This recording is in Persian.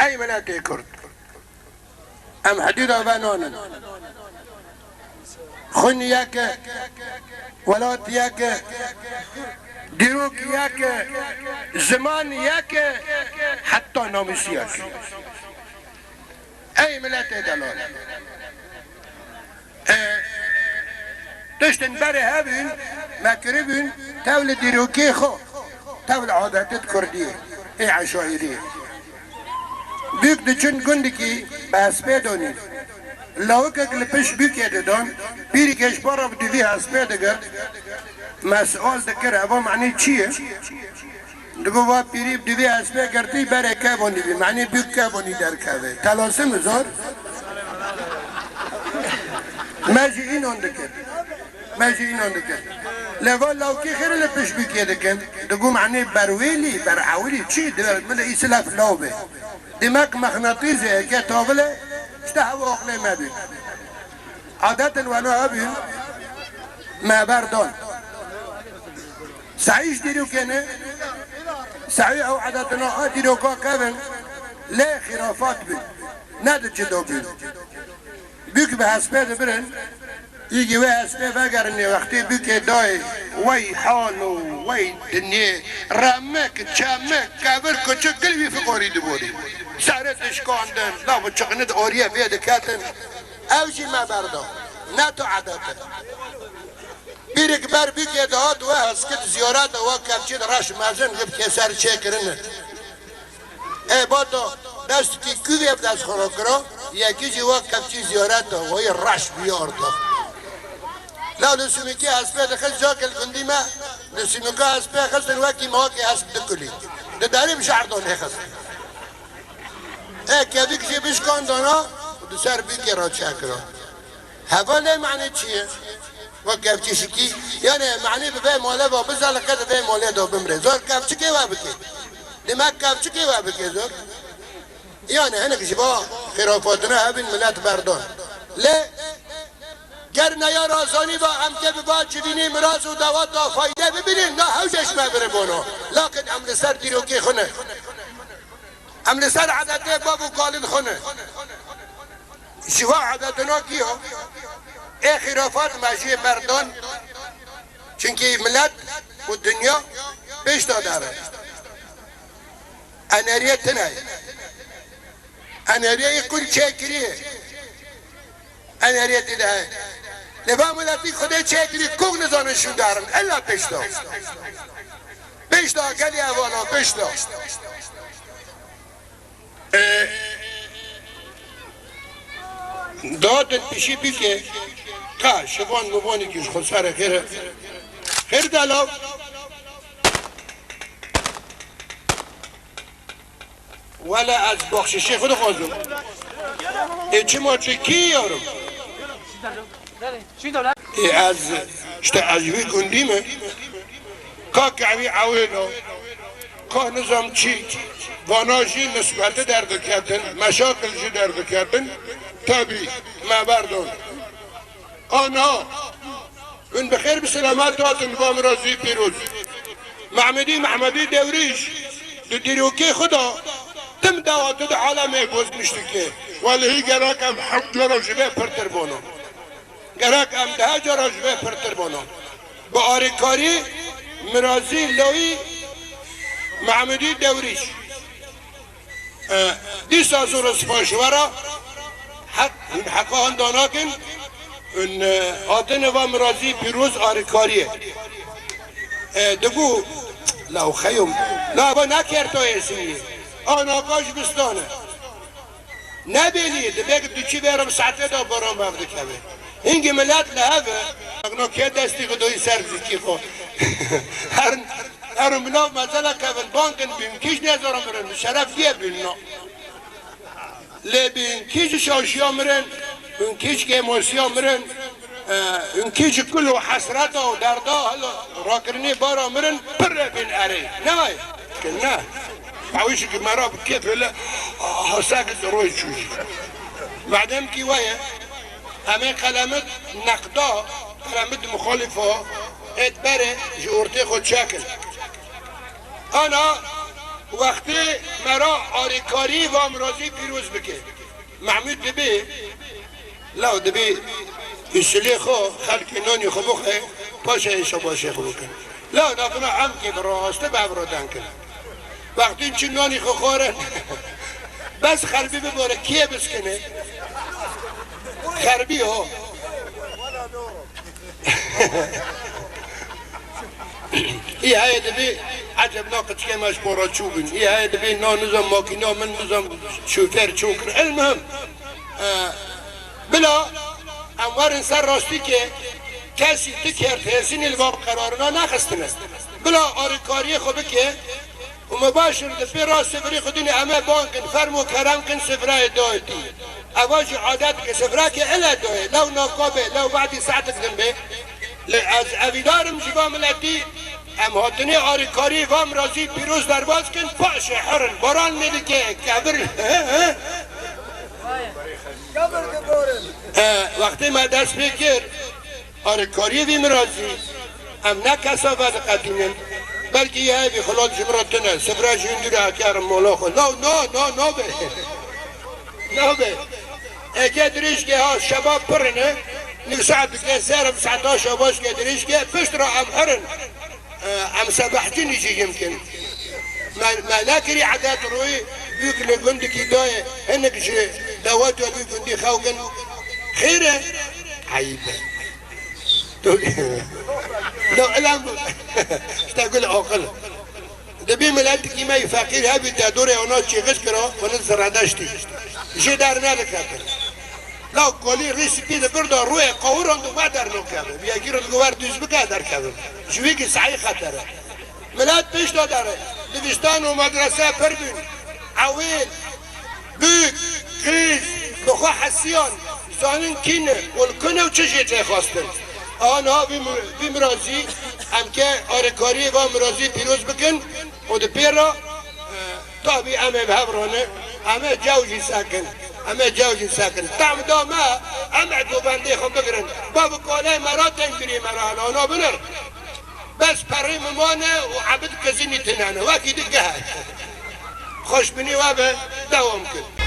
أي ملاتي كرد أم حديدة بانون خن ياك ولات ياك ديروك ياك زمان ياك حتى ناموس ياك أي ملاتي دلال تشتن بري هابين مكربين تول ديروكي خو تول عادات كردية اي عشائرية بيك دچن گندگی باسپه دونی لاوکه کلپش بیکه دادن بیری کش بارا بدوی اسپه دگر مسئول دکر هوا معنی چیه؟ دگو با پیری بدوی اسپه کرتی بره که بانی بی معنی بیک که بانی در که تلاسم زار مجی این آن دکر مجی این آن دکر لوا لاوکی خیلی لپش بیکه دکن دگو معنی برویلی برعولی چی؟ دگر مله ای سلف لاوه دماغ مغناطيسي كي طاولة اشتهوا أقلي ما بين عادة وانا أبين ما بردون سعيش ديرو كنا سعي أو عادتنا ديرو كابن لا خرافات بين نادر جدو بين بيك بهاسبه برن يجي وهاسبه فقرني وقتي بيك داي وي حالو وي دنيا رمك تشامك كابر كتشك قلبي في قوري دبوري سعرت اشكاندن لا بتشقند اوريه في دكاتن اوجي ما بردو ناتو عادته بيرك بار بيك دهات وهسكت زيارات وكابتشي راش مازن قب كسر شكرن اي باتو دستي كوي بداس خروكرو يكي جي وكابتشي زيارات وهي راش بيارتو لا لسميكي هسبه دخل جاك الكنديمه لسميكي هسبه خسن وكي مواكي هسب دكولي ده داري مش عرضون هي خسن كذيك جي بيش كون دونا ودسار بيكي رو تشاكرو هفا ليه معني چيه وكاف تشكي يعني معني بفاي مولا با بزال كده فاي مولا دو بمري زور كاف تشكي وابكي دماغ كاف تشكي وابكي زور يعني هنك جبا خرافاتنا هبين ملات بردون ليه قرنا يا رازاني با هم كيف با جبيني مراز ودوات دا فايدة ببينين لا حوشش ما بربونو لكن عمل سر ديروكي خونه عمل سر عدده بابو قالن خونه شوا عددنا كيو اي خرافات ماشي بردون چونكي ملت والدنيا بيش داره اناريه تناي اناريه يكون شاكريه اناريه تناي لبا ملتي خده شاكري كوك نزانه شو دارن الا بيش دا قالي اوانا بيش دا دادن پیشی بیکه که شبان مبانی کش خود سر خیر دلاو ولا از بخششی خود خوزم چی ما چه کی یارم از اشتا عجبی کندیمه که کعبی عویلو که نظام چی واناجی نسبت درد کردن مشاکل جی درد کردن تابی ما بردون آنها من بخیر بسلامت داتن با مرازی پیروز محمدی دوریش دو دیروکی خدا تم دواتو دو عالمه گوز نشتکه ولی گراک ام حمد را جبه پرتر بانو گراک ام ده جا جبه پرتر بانو با آریکاری مرازی لوی محمدی دوریش دیس ازور سپاشوارا حق هنداناکن ان آتن و مرازی پیروز آریکاریه دگو لاو خیوم لا با نکر تو ایسیه آناکاش بستانه نبینید بگه دو چی بیرم ساعته دا برام بفده کبه اینگه ملت لحبه اگنا که دستی قدوی سر زکی خود هر مناف مثلا کبن بانکن بیمکیش نیزارم برن شرف یه بیننا لبین کیج شاشیا مرن اون کیج که موسیا مرن اون کیج کلو حسرت و دردا راکرنی بارا مرن پر بین اری نه نه عویش که مرا کیف لا ساكت روی چوش بعدم کی وایه همه قلمت نقدا قلمت مخالفه ات بره جورتی خود شکل انا وقتی مرا آریکاری و امراضی پیروز بکه محمود دبی لا دبی الشلی خو خلق نونی خو بخه پاشه ایشا باشه خو بکن لا نافنا هم که براسته ببرادن کن وقتی چی نونی خو خورن بس خربی بباره کیه بسکنه خربی ها ای های دبی عجب ناقد که ماش بورا چوبن ای های دبی نا نظام ماکینا من نظام شوفر چوکر المهم بلا اموار سر راستی که کسی تکرد هزین الباب قرارنا نخستنه بلا آرکاری خوبه که و مباشر دفی راست سفری خودین همه بانکن فرم و کرم کن سفره دایتی اواج عادت که سفره که الا دای لو ناقابه لو بعدی ساعتك دنبه از اویدارم جبا ملتی ام هاتنی آرکاری وام رازی پیروز درباز کن پاش حرن باران میده که کبر وقتی ما دست بکر آرکاری ویم رازی ام نه کسافت قدیمن بلکه یه هایی خلال جمراتنه سفره جندوره اکرم مولا خود نو به اگه دریش که ها شباب پرنه نساعد که سرم ساعتا شباش که دریش که پشت را ام حرن ام سبحتي نجي يمكن ما ناكري عادات روي بيك لقندك يداي انك دوات ولا قندي خوكن خيره عيبه لو علم تقول عقل دبي ملاتك ما يفكر هبي تدوري وناس شي غشكرا ونزر عداشتي شي دارنا لك لو قولي ريسيبي ده برضه روي قورن دو قدر نو كامل بيجيرو الجوار دوز بقدر كامل شويك صحيح خطر ملات بيش داره دبستان ومدرسة بربن عويل بيك كريز بخوا حسيان زانن كينه والكنه وچشيت خواستن آنها بمرازي هم که آرکاری و مرازي پیروز بکن و ده پیرا طابي امه بهبرانه امه جوجي ساكن طعم دوما امعدو بندي خو بقرن بابو كولي مرات تنجري مرا انا بنر بس بري ممانه وعبد كزيني تنانه واكي دقها خوش بني وابه دوام كن